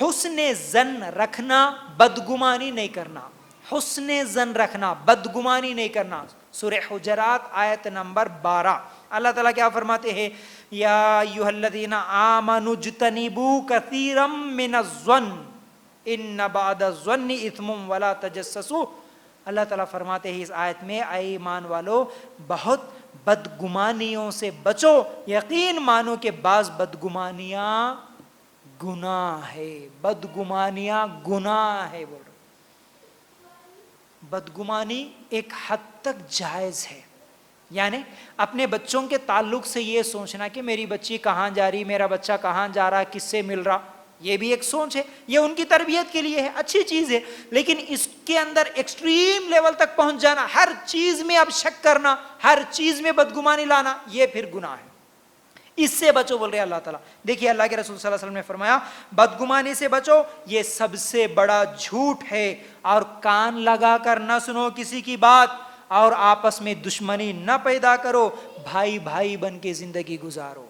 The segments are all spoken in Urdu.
حسن زن رکھنا، بدگمانی نہیں کرنا، حسن زن رکھنا، بدگمانی نہیں کرنا۔ سورہ حجرات آیت نمبر 12 اللہ تعالیٰ کیا فرماتے ہیں؟ یا ایھا الذین آمنوا اجتنبوا کثیرا من الظن ان بعض الظن اثم ولا تجسسوا۔ اللہ تعالیٰ فرماتے ہیں اس آیت میں، اے ایمان والو بہت بدگمانیوں سے بچو، یقین مانو کہ بعض بدگمانیاں گناہ ہے، بدگمانیاں گناہ ہے۔ بول رہے بدگمانی ایک حد تک جائز ہے، یعنی اپنے بچوں کے تعلق سے یہ سوچنا کہ میری بچی کہاں جا رہی، میرا بچہ کہاں جا رہا، کس سے مل رہا، یہ بھی ایک سوچ ہے، یہ ان کی تربیت کے لیے ہے، اچھی چیز ہے، لیکن اس کے اندر ایکسٹریم لیول تک پہنچ جانا، ہر چیز میں اب شک کرنا، ہر چیز میں بدگمانی لانا، یہ پھر گناہ ہے، اس سے بچو بول رہے اللہ تعالیٰ۔ دیکھیے اللہ کے رسول صلی اللہ علیہ وسلم نے فرمایا بدگمانی سے بچو، یہ سب سے بڑا جھوٹ ہے، اور کان لگا کر نہ سنو کسی کی بات، اور آپس میں دشمنی نہ پیدا کرو، بھائی بھائی بن کے زندگی گزارو۔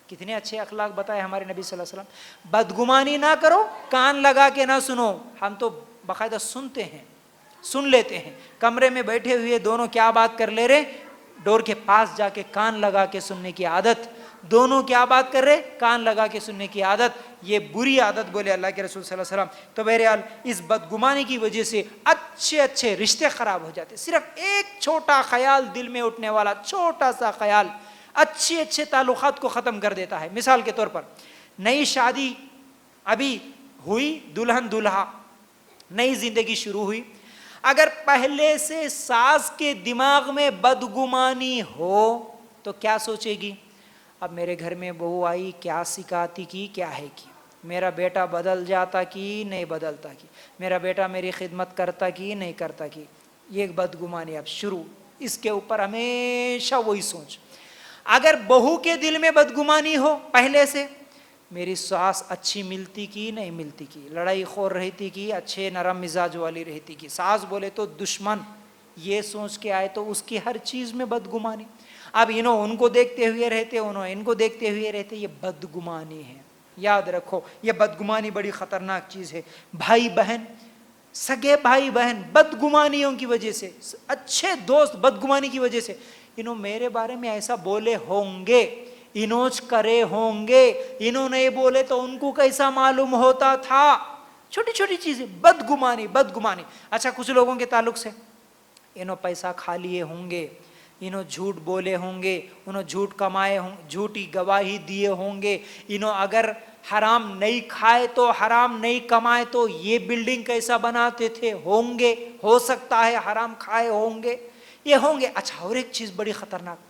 کتنے اچھے اخلاق بتائے ہمارے نبی صلی اللہ علیہ وسلم۔ بدگمانی نہ کرو، کان لگا کے نہ سنو۔ ہم تو باقاعدہ سنتے ہیں، سن لیتے ہیں، کمرے میں بیٹھے ہوئے دونوں کیا بات کر لے رہے، ڈور کے پاس جا کے کان لگا کے سننے کی عادت، دونوں کیا بات کر رہے، کان لگا کے سننے کی عادت، یہ بری عادت بولے اللہ کے رسول صلی اللہ علیہ وسلم۔ تو بہرحال اس بدگمانی کی وجہ سے اچھے اچھے رشتے خراب ہو جاتے، صرف ایک چھوٹا خیال دل میں اٹھنے والا، چھوٹا سا خیال اچھے اچھے تعلقات کو ختم کر دیتا ہے۔ مثال کے طور پر نئی شادی ابھی ہوئی، دلہن دولہا، نئی زندگی شروع ہوئی، اگر پہلے سے ساس کے دماغ میں بدگمانی ہو تو کیا سوچے گی؟ اب میرے گھر میں بہو آئی، کیا سکھاتی کی، کیا ہے کی، میرا بیٹا بدل جاتا کی نہیں بدلتا کی، میرا بیٹا میری خدمت کرتا کی نہیں کرتا کی، یہ ایک بدگمانی اب شروع، اس کے اوپر ہمیشہ وہی سوچ۔ اگر بہو کے دل میں بدگمانی ہو پہلے سے، میری ساس اچھی ملتی کی نہیں ملتی کی، لڑائی خور رہتی کی، اچھے نرم مزاج والی رہتی کی، ساس بولے تو دشمن، یہ سوچ کے آئے تو اس کی ہر چیز میں بدگمانی۔ اب انہوں ان کو دیکھتے ہوئے رہتے، انہوں ان کو دیکھتے ہوئے رہتے، یہ بدگمانی ہے۔ یاد رکھو یہ بدگمانی بڑی خطرناک چیز ہے۔ بھائی بہن، سگے بھائی بہن بدگمانیوں کی وجہ سے، اچھے دوست بدگمانی کی وجہ سے، انہوں میرے بارے میں ایسا بولے ہوں گے، انوچ کرے ہوں گے، انہوں نہیں بولے تو ان کو کیسا معلوم ہوتا تھا، چھوٹی چھوٹی چیزیں، بدگمانی بدگمانی۔ اچھا کچھ لوگوں کے تعلق سے، انہوں پیسہ کھا لیے ہوں گے، انہوں جھوٹ بولے ہوں گے، انہوں جھوٹ کمائے ہوں، جھوٹی گواہی دیے ہوں گے، انہوں اگر حرام نہیں کھائے تو حرام نہیں کمائے تو یہ بلڈنگ کیسا بناتے تھے، ہوں گے، ہو سکتا ہے حرام کھائے ہوں گے، یہ ہوں گے۔ اچھا اور ایک چیز بڑی خطرناک،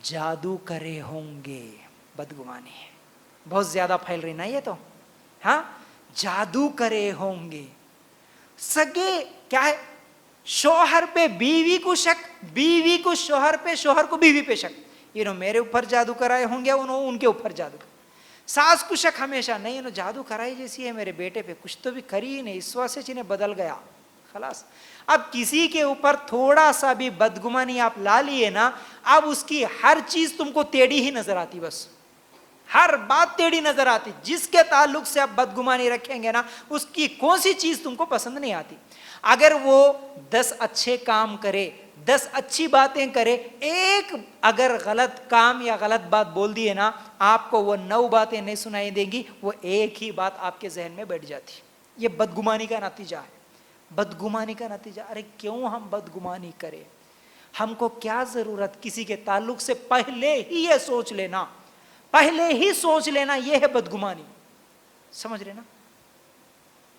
جادو کرے ہوں گے، بدگمانی ہے، بہت زیادہ پھیل رہی نا یہ تو، ہاں جادو کرے ہوں گے، سگے کیا ہے، شوہر پہ بیوی کو شک، بیوی کو شوہر پہ، شوہر کو بیوی پہ شک، انہوں میرے اوپر جادو کرائے ہوں گے، انہوں ان کے اوپر جادو کرائے، ساس کو شک ہمیشہ، نہیں انہوں جادو کرائی جیسی ہے میرے بیٹے پہ، کچھ تو بھی کری ہی نہیں، اس واسطے جنہیں بدل گیا، خلاص۔ اب کسی کے اوپر تھوڑا سا بھی بدگمانی آپ لا لیے نا، اب اس کی ہر چیز تم کو ٹیڑھی ہی نظر آتی، بس ہر بات ٹیڑھی نظر آتی، جس کے تعلق سے آپ بدگمانی رکھیں گے نا، اس کی کون سی چیز تم کو پسند نہیں آتی۔ اگر وہ 10 اچھے کام کرے، 10 اچھی باتیں کرے، ایک اگر غلط کام یا غلط بات بول دیے نا، آپ کو وہ 9 باتیں نہیں سنائی دیں گی، وہ ایک ہی بات آپ کے ذہن میں بیٹھ جاتی۔ یہ بدگمانی کا نتیجہ ہے، بدگمانی کا نتیجہ۔ ارے کیوں ہم بدگمانی کریں؟ ہم کو کیا ضرورت کسی کے تعلق سے پہلے ہی یہ سوچ لینا، پہلے ہی سوچ لینا، یہ ہے بدگمانی، سمجھ رہے نا؟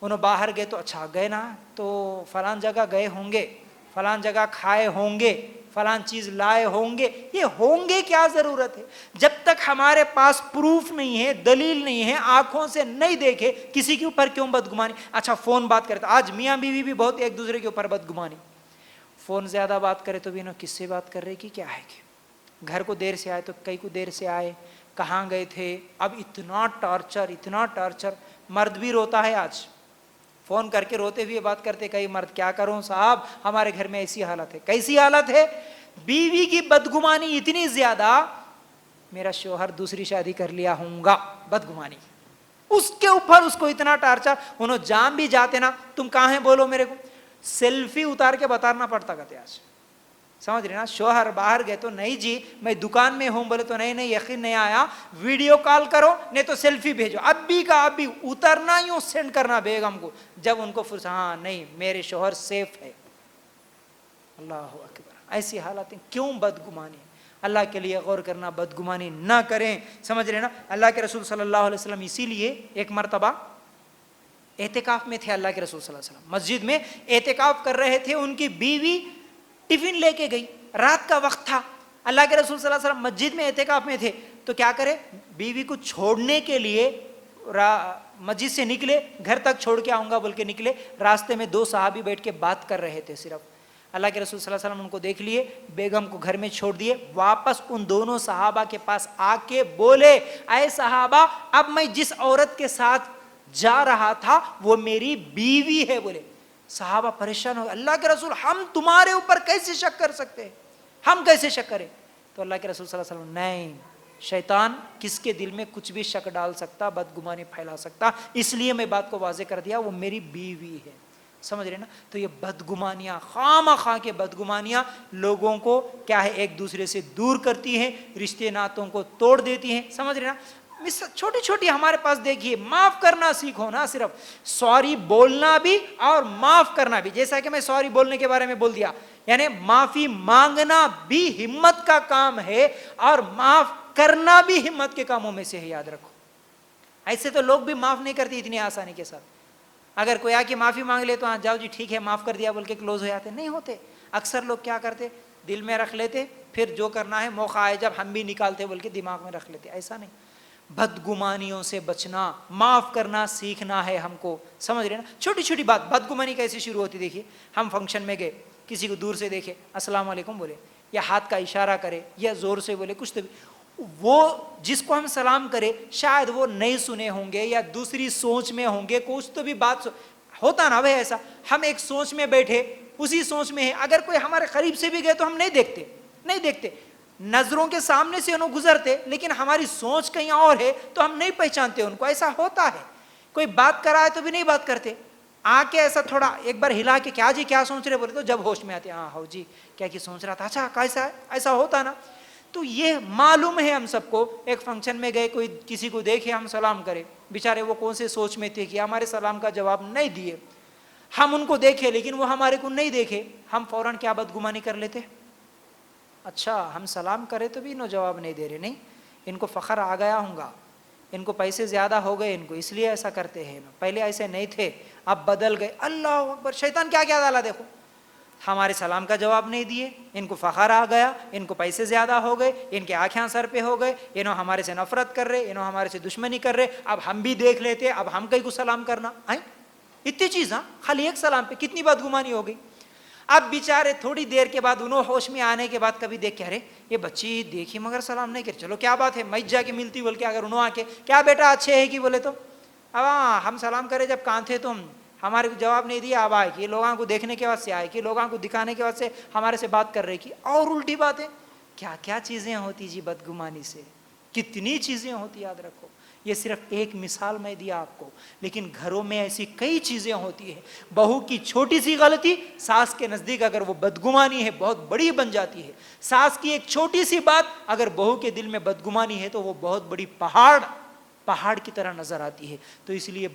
انہوں باہر گئے تو اچھا گئے نا، تو فلان جگہ گئے ہوں گے، فلان جگہ کھائے ہوں گے، فلان چیز لائے ہوں گے، یہ ہوں گے کیا ضرورت ہے؟ جب تک ہمارے پاس پروف نہیں ہے، دلیل نہیں ہے، آنکھوں سے نہیں دیکھے، کسی کے اوپر کیوں بدگمانی؟ اچھا فون بات کرتا، آج میاں بیوی بھی بہت ایک دوسرے کے اوپر بدگمانی، فون زیادہ بات کرے تو بھی انہوں کس سے بات کر رہے کی کیا ہے کہ گھر کو دیر سے آئے تو کئی کو دیر سے آئے، کہاں گئے تھے، اب اتنا ٹارچر، اتنا ٹارچر، مرد بھی روتا ہے آج، فون کر کے روتے ہوئے بات کرتے، کئی مرد کیا کروں صاحب ہمارے گھر میں ایسی حالت ہے، کیسی حالت ہے؟ بیوی کی بدگمانی اتنی زیادہ، میرا شوہر دوسری شادی کر لیا ہوں گا، بدگمانی، اس کے اوپر اس کو اتنا ٹارچر, انہوں جان بھی جاتے نا, تم کہاں ہیں بولو میرے کو, سیلفی اتار کے بتانا پڑتا کہتے آج, سمجھ رہے نا. شوہر باہر گئے تو نہیں جی میں دکان میں ہوں, بولے تو نہیں یقین نہیں آیا, ویڈیو کال کرو نہیں تو سیلفی بھیجو, ابھی کا ابھی اترنا یوں سینڈ کرنا بیگم کو, جب ان کو فرصت, ہاں نہیں میرے شوہر سیف ہے. اللہ اکبر, ایسی حالات ہیں. کیوں بدگمانی؟ اللہ کے لیے غور کرنا, بدگمانی نہ کریں, سمجھ رہے نا. اللہ کے رسول صلی اللہ علیہ وسلم اسی لیے ایک مرتبہ اعتکاف میں تھے, اللہ کے رسول صلی اللہ علیہ وسلم مسجد میں اعتکاف کر رہے تھے, ان کی بیوی ٹفن لے کے گئی, رات کا وقت تھا, اللہ کے رسول صلی اللہ علیہ وسلم مسجد میں اعتکاف میں تھے, تو کیا کرے, بیوی کو چھوڑنے کے لیے مسجد سے نکلے, گھر تک چھوڑ کے آؤں گا بول کے نکلے, راستے میں 2 صحابی بیٹھ کے بات کر رہے تھے صرف. اللہ کے رسول صلی اللہ علیہ وسلم ان کو دیکھ لیے, بیگم کو گھر میں چھوڑ دیے, واپس ان دونوں صحابہ کے پاس آ کے بولے, اے صحابہ اب میں جس عورت کے ساتھ جا رہا تھا وہ میری بیوی ہے. بولے صحابہ پریشان ہو گئے, اللہ کے رسول ہم تمہارے اوپر کیسے شک کر سکتے ہیں, ہم کیسے شک کریں؟ تو اللہ کے رسول صلی اللہ علیہ وسلم, نہیں, شیطان کس کے دل میں کچھ بھی شک ڈال سکتا, بدگمانی پھیلا سکتا, اس لیے میں بات کو واضح کر دیا, وہ میری بیوی ہے. سمجھ رہے نا. تو یہ بدگمانیاں, خواہ کے بدگمانیاں لوگوں کو کیا ہے, ایک دوسرے سے دور کرتی ہیں, رشتے ناتوں کو توڑ دیتی ہیں. سمجھ رہے نا. چھوٹی چھوٹی ہمارے پاس دیکھیے, معاف کرنا سیکھو نا, صرف سوری بولنا بھی اور معاف کرنا بھی. جیسا کہ میں سوری بولنے کے بارے میں بول دیا, یعنی معافی مانگنا بھی ہمت کا کام ہے, اور معاف کرنا بھی ہمت کے کاموں میں سے ہے, یاد رکھو. ایسے تو لوگ بھی معاف نہیں کرتے اتنی آسانی کے ساتھ. اگر کوئی آ کے معافی مانگ لے تو ہاں جاؤ جی ٹھیک ہے معاف کر دیا بول کے کلوز ہو جاتے, نہیں ہوتے. اکثر لوگ کیا کرتے, دل میں رکھ لیتے, پھر جو کرنا ہے موقع آئے جب ہم بھی نکالتے بول کے دماغ میں رکھ لیتے. ایسا نہیں. بدگمانیوں سے بچنا, معاف کرنا سیکھنا ہے ہم کو. سمجھ رہے نا. چھوٹی چھوٹی بات, بدگمانی کیسے شروع ہوتی دیکھیے, ہم فنکشن میں گئے, کسی کو دور سے دیکھے, السلام علیکم بولے, یا ہاتھ کا اشارہ کرے, یا زور سے بولے کچھ, تو وہ جس کو ہم سلام کرے شاید وہ نہیں سنے ہوں گے یا دوسری سوچ میں ہوں گے, کچھ تو بھی بات ہوتا نا بھائی ایسا. ہم ایک سوچ میں بیٹھے, اسی سوچ میں ہے, اگر کوئی ہمارے قریب سے بھی گئے تو ہم نہیں دیکھتے, نظروں کے سامنے سے انہوں گزرتے, لیکن ہماری سوچ کہیں اور ہے تو ہم نہیں پہچانتے ان کو. ایسا ہوتا ہے. کوئی بات کرائے تو بھی نہیں بات کرتے, آ کے ایسا تھوڑا ایک بار ہلا کے, کیا جی کیا سوچ رہے بولے, تو جب ہوش میں آتے, ہاں ہو جی کیا سوچ رہا تھا, اچھا کیسا ہے, ایسا ہوتا نا. تو یہ معلوم ہے ہم سب کو. ایک فنکشن میں گئے, کوئی کسی کو دیکھے ہم سلام کرے, بیچارے وہ کون سے سوچ میں تھے کہ ہمارے سلام کا جواب نہیں دیے. ہم ان کو دیکھے لیکن وہ ہمارے کو نہیں دیکھے, ہم فوراً کیا بدگمانی کر لیتے, اچھا ہم سلام کرے تو بھی انہوں جواب نہیں دے رہے, نہیں ان کو فخر آ گیا ہوں گا, ان کو پیسے زیادہ ہو گئے ان کو, اس لیے ایسا کرتے ہیں, پہلے ایسے نہیں تھے اب بدل گئے. اللہ اکبر. شیطان کیا کیا ڈالا دیکھو, ہمارے سلام کا جواب نہیں دیے, ان کو فخر آ گیا, ان کو پیسے زیادہ ہو گئے, ان کے آنکھیں سر پہ ہو گئے, انہوں ہمارے سے نفرت کر رہے, انہوں ہمارے سے دشمنی کر رہے, اب ہم بھی دیکھ لیتے, اب ہم کہیں کو سلام کرنا ہے. اتنی چیز, ہاں خالی ایک سلام پہ کتنی بدگمانی ہو گئی. اب بیچارے تھوڑی دیر کے بعد انہوں ہوش میں آنے کے بعد کبھی دیکھ کے, ارے یہ بچی دیکھی مگر سلام نہیں کر, چلو کیا بات ہے میں جا کے ملتی بول کے, اگر انہوں آ کے کیا بیٹا اچھے ہے کہ بولے تو, اب ہاں ہم سلام کرے جب کہاں تھے تم, ہمارے کو جواب نہیں دیا, اب آئے کہ لوگوں کو دیکھنے کے بعد سے آئے کہ لوگوں کو دکھانے کے بعد سے ہمارے سے بات کر رہے کی, اور الٹی باتیں. کیا کیا چیزیں ہوتی جی بدگمانی سے, کتنی چیزیں ہوتی, یاد رکھو. یہ صرف ایک مثال میں دیا آپ کو, لیکن گھروں میں ایسی کئی چیزیں ہوتی ہیں. بہو کی چھوٹی سی غلطی ساس کے نزدیک اگر وہ بدگمانی ہے بہت بڑی بن جاتی ہے. ساس کی ایک چھوٹی سی بات اگر بہو کے دل میں بدگمانی ہے تو وہ بہت بڑی پہاڑ کی طرح نظر آتی ہے. تو اس لیے